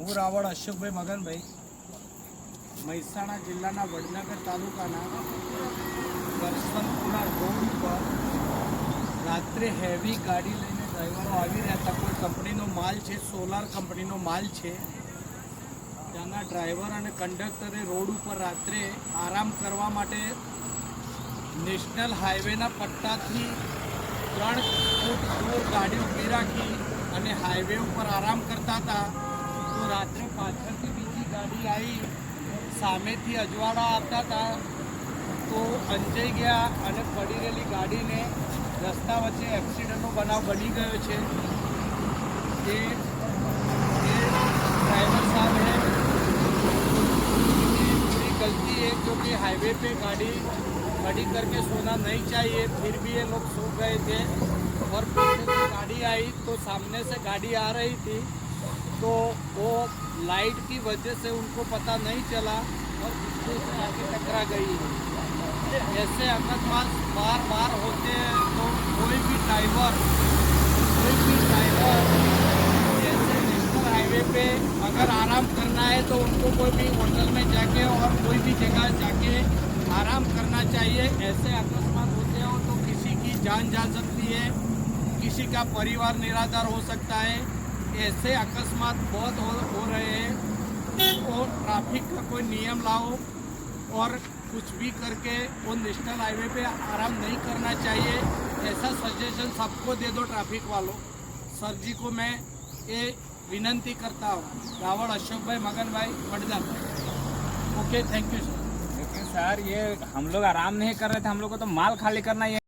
હું રાવળ અશોકભાઈ મગનભાઈ મહેસાણા જિલ્લાના વડનગર તાલુકાના કરસનપુરા રોડ ઉપર રાત્રે હેવી ગાડી લઈને ડ્રાઈવરો આવી રહ્યા હતા. કોઈ કંપનીનો માલ છે, સોલાર કંપનીનો માલ છે. ત્યાંના ડ્રાઈવર અને કંડક્ટરે રોડ ઉપર રાત્રે આરામ કરવા માટે નેશનલ હાઈવેના પટ્ટાથી 3 ફૂટ દૂર ગાડી ઊભી રાખી અને હાઈવે ઉપર આરામ કરતા હતા. તો રાત્રે પાછળથી બીજી ગાડી આવી, સામેથી અજવાળા આવતા હતા. તો અંજાઈ ગયા અને પડી રહેલી ગાડીને રસ્તા વચ્ચે એક્સિડન્ટનો બનાવ બની ગયો છે. જે ड्राइवर साहब है, पूरी गलती है क्योंकि हाईवे पे गाड़ी खड़ी करके सोना नहीं चाहिए. फिर भी ये लोग सो गए थे और पीछे से गाड़ी आई तो सामने से गाड़ी आ रही थी तो वो लाइट की वजह से उनको पता नहीं चला और पीछे से आगे टकरा गई. ऐसे अकस्मात बार बार होते हैं तो कोई भी ड्राइवर जैसे नेशनल हाईवे पे अगर आराम करना है तो उनको कोई भी होटल में जाके और कोई भी जगह जाके आराम करना चाहिए. ऐसे अकस्मात होते हो तो किसी की जान जा सकती है, किसी का परिवार निराधार हो सकता है. ऐसे अकस्मात बहुत हो रहे हैं. तो ट्रैफिक का कोई नियम लाओ और कुछ भी करके वो नेशनल हाईवे पे आराम नहीं करना चाहिए. ऐसा सजेशन सबको दे दो ट्रैफिक वालों. सर जी को मैं ये विनंती करता हूँ. रावड़ अशोक भाई मगन भाई Vadnagar. Okay, thank you sir. लेकिन सर ये हम लोग आराम नहीं कर रहे थे, हम लोग को तो माल खाली करना है.